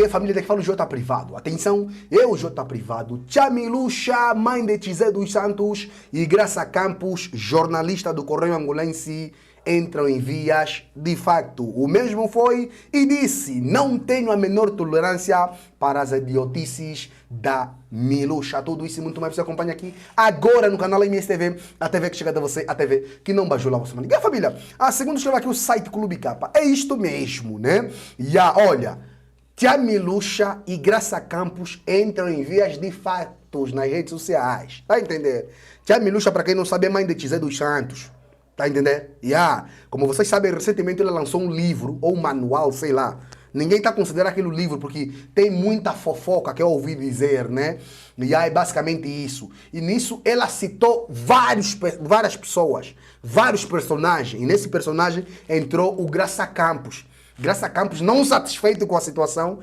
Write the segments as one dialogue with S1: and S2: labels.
S1: família, daqui fala o J Privado. Atenção, eu, J Privado, Tchamiluxa, mãe de Tizé dos Santos e Graça Campos, jornalista do Correio Angolense, entram em vias de facto. O mesmo foi e disse: não tenho a menor tolerância para as idiotices da Miluxa. Tudo isso e muito mais você acompanha aqui agora no canal MSTV, a TV que chega a você, a TV que não baixou lá você. E a família, segundo escreve aqui o site Clube Capa, é isto mesmo, né? Olha, Tia Miluxa e Graça Campos entram em vias de fatos nas redes sociais. Tá a entender? Tia Miluxa, para quem não sabe, é mãe de Tizé dos Santos. Tá a entender? Como vocês sabem, recentemente ela lançou um livro, ou um manual, sei lá. Ninguém tá considerando aquele livro, porque tem muita fofoca que eu ouvi dizer, né? É basicamente isso. E nisso ela citou várias pessoas, vários personagens. E nesse personagem entrou o Graça Campos. Graça Campos, não satisfeito com a situação,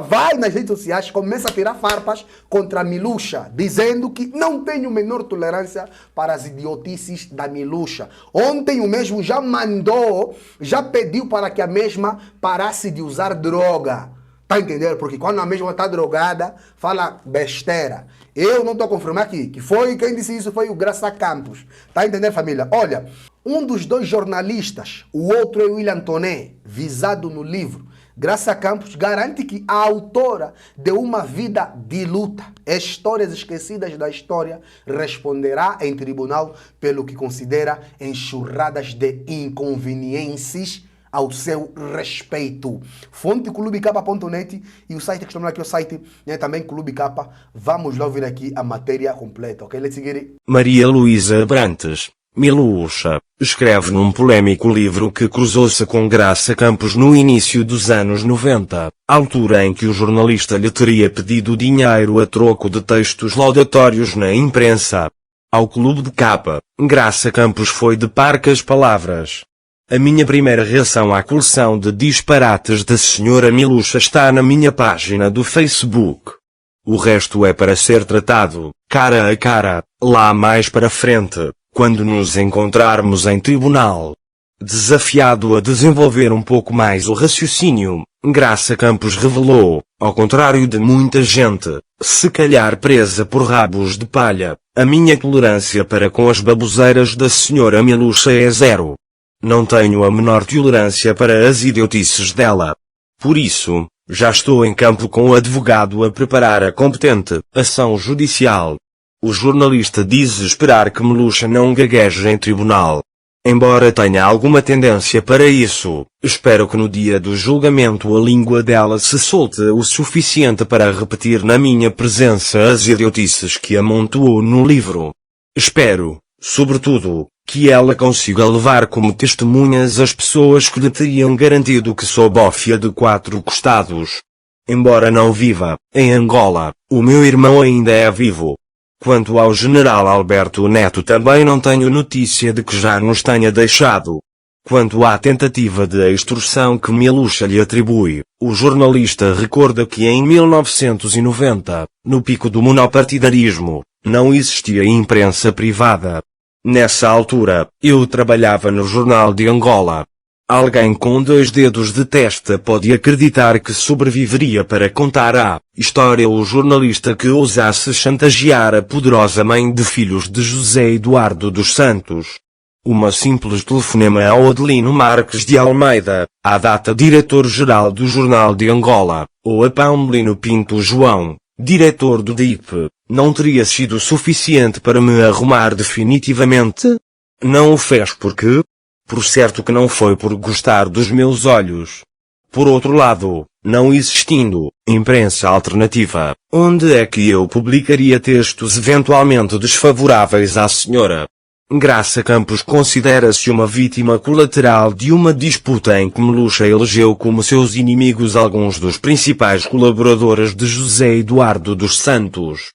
S1: vai nas redes sociais, começa a tirar farpas contra a Miluxa, dizendo que não tem a menor tolerância para as idiotices da Miluxa. Ontem o mesmo já pediu para que a mesma parasse de usar droga. Tá entendendo? Porque quando a mesma está drogada, fala besteira. Eu não estou a confirmar aqui, quem disse isso foi o Graça Campos. Tá entendendo, família? Olha, um dos dois jornalistas, o outro é o William Toné, visado no livro. Graça Campos garante que a autora de Uma Vida de Luta, Histórias Esquecidas da História, responderá em tribunal pelo que considera enxurradas de inconveniências ao seu respeito. Fonte clubecapa.net e o site que estamos aqui, o site também Clube Capa. Vamos lá ouvir aqui a matéria completa, ok? Let's get it.
S2: Maria Luísa Abrantes, Miluxa, escreve num polêmico livro que cruzou-se com Graça Campos no início dos anos 90, altura em que o jornalista lhe teria pedido dinheiro a troco de textos laudatórios na imprensa. Ao Clube de Capa, Graça Campos foi de parcas palavras. A minha primeira reação à coleção de disparates da senhora Miluxa está na minha página do Facebook. O resto é para ser tratado, cara a cara, lá mais para frente, quando nos encontrarmos em tribunal. Desafiado a desenvolver um pouco mais o raciocínio, Graça Campos revelou, ao contrário de muita gente, se calhar presa por rabos de palha, a minha tolerância para com as baboseiras da senhora Miluxa é zero. Não tenho a menor tolerância para as idiotices dela. Por isso, já estou em campo com o advogado a preparar a competente ação judicial. O jornalista diz esperar que Miluxa não gagueje em tribunal. Embora tenha alguma tendência para isso, espero que no dia do julgamento a língua dela se solte o suficiente para repetir na minha presença as idiotices que amontoou no livro. Espero, sobretudo, que ela consiga levar como testemunhas as pessoas que lhe teriam garantido que sou bófia de 4 costados. Embora não viva em Angola, o meu irmão ainda é vivo. Quanto ao general Alberto Neto, também não tenho notícia de que já nos tenha deixado. Quanto à tentativa de extorsão que Miluxa lhe atribui, o jornalista recorda que em 1990, no pico do monopartidarismo, não existia imprensa privada. Nessa altura, eu trabalhava no Jornal de Angola. Alguém com 2 dedos de testa pode acreditar que sobreviveria para contar a história o jornalista que ousasse chantagear a poderosa mãe de filhos de José Eduardo dos Santos. Uma simples telefonema ao Adelino Marques de Almeida, à data diretor-geral do Jornal de Angola, ou a Paumelino Pinto João, diretor do DIP, não teria sido suficiente para me arrumar definitivamente? Não o fez porque? Por certo que não foi por gostar dos meus olhos. Por outro lado, não existindo imprensa alternativa, onde é que eu publicaria textos eventualmente desfavoráveis à senhora? Graça Campos considera-se uma vítima colateral de uma disputa em que Miluxa elegeu como seus inimigos alguns dos principais colaboradores de José Eduardo dos Santos.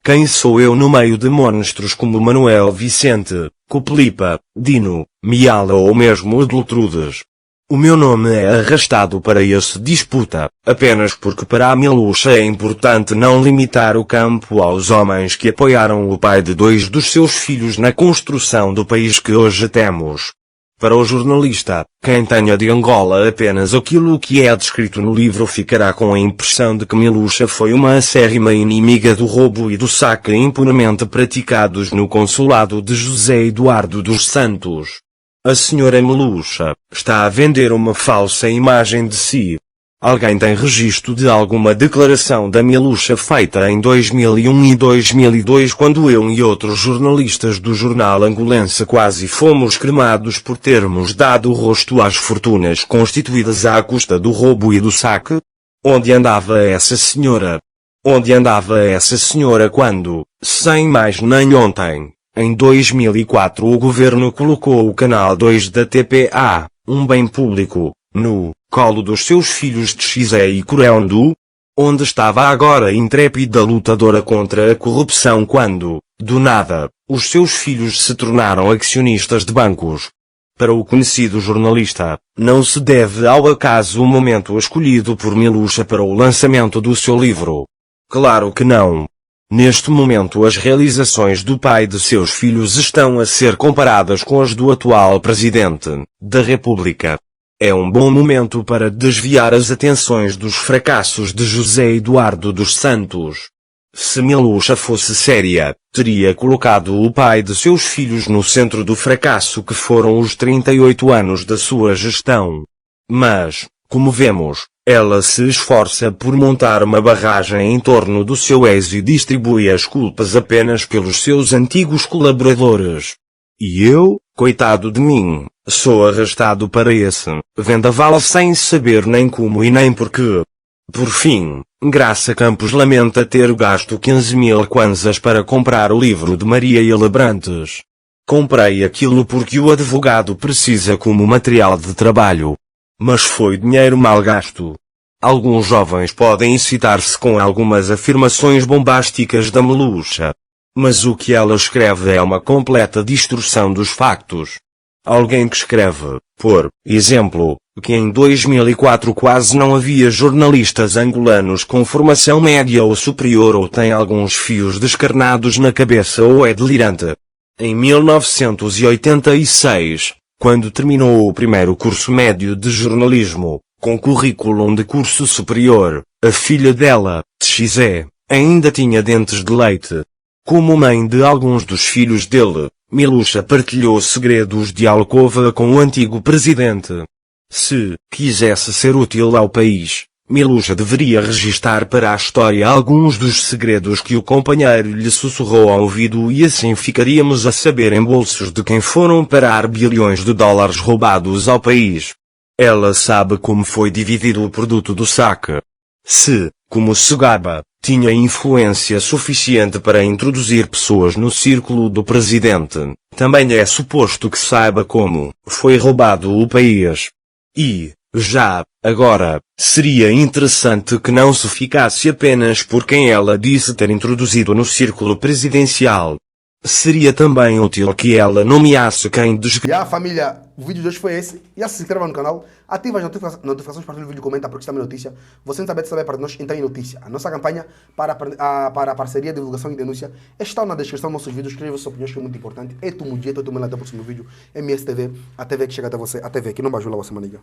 S2: Quem sou eu no meio de monstros como Manuel Vicente, Coplipa, Dino, Miala ou mesmo Adultrudes? O meu nome é arrastado para essa disputa, apenas porque para a Miluxa é importante não limitar o campo aos homens que apoiaram o pai de 2 dos seus filhos na construção do país que hoje temos. Para o jornalista, quem tenha de Angola apenas aquilo que é descrito no livro ficará com a impressão de que Milucha foi uma acérrima inimiga do roubo e do saque impunemente praticados no consulado de José Eduardo dos Santos. A senhora Milucha está a vender uma falsa imagem de si. Alguém tem registro de alguma declaração da Milucha feita em 2001 e 2002 quando eu e outros jornalistas do jornal angolense quase fomos cremados por termos dado rosto às fortunas constituídas à custa do roubo e do saque? Onde andava essa senhora? Onde andava essa senhora quando, sem mais nem ontem, em 2004 o governo colocou o canal 2 da TPA, um bem público, no colo dos seus filhos de Xé e Coreundu? Onde estava agora a intrépida lutadora contra a corrupção quando, do nada, os seus filhos se tornaram acionistas de bancos? Para o conhecido jornalista, não se deve ao acaso o momento escolhido por Milucha para o lançamento do seu livro. Claro que não. Neste momento as realizações do pai de seus filhos estão a ser comparadas com as do atual presidente da República. É um bom momento para desviar as atenções dos fracassos de José Eduardo dos Santos. Se Milucha fosse séria, teria colocado o pai de seus filhos no centro do fracasso que foram os 38 anos da sua gestão. Mas, como vemos, ela se esforça por montar uma barragem em torno do seu ex e distribui as culpas apenas pelos seus antigos colaboradores. E eu, coitado de mim, sou arrastado para esse vendaval sem saber nem como e nem porquê. Por fim, Graça Campos lamenta ter gasto 15.000 kwanzas para comprar o livro de Maria Elabrantes. Comprei aquilo porque o advogado precisa como material de trabalho. Mas foi dinheiro mal gasto. Alguns jovens podem excitar-se com algumas afirmações bombásticas da Milucha. Mas o que ela escreve é uma completa distorção dos factos. Alguém que escreve, por exemplo, que em 2004 quase não havia jornalistas angolanos com formação média ou superior ou tem alguns fios descarnados na cabeça ou é delirante. Em 1986, quando terminou o primeiro curso médio de jornalismo, com currículo de curso superior, a filha dela, Xé, ainda tinha dentes de leite. Como mãe de alguns dos filhos dele, Milucha partilhou segredos de alcova com o antigo presidente. Se quisesse ser útil ao país, Milucha deveria registar para a história alguns dos segredos que o companheiro lhe sussurrou ao ouvido e assim ficaríamos a saber em bolsos de quem foram parar bilhões de dólares roubados ao país. Ela sabe como foi dividido o produto do saque. Se, como se gaba, tinha influência suficiente para introduzir pessoas no círculo do presidente, também é suposto que saiba como foi roubado o país. E, já, agora, seria interessante que não se ficasse apenas por quem ela disse ter introduzido no círculo presidencial. Seria também útil que ela nomeasse quem
S1: E a família, o vídeo de hoje foi esse. E se inscreva no canal, ativa as notificações para o vídeo, comenta porque está em notícia. Você não sabe para nós entrar em notícia. A nossa campanha para a parceria, divulgação e denúncia está na descrição dos nossos vídeos. Escreva suas opiniões que é muito importante. É tu mujer, tu me até o próximo vídeo. MSTV, a TV que chega até você, a TV que não bajula você, maniga.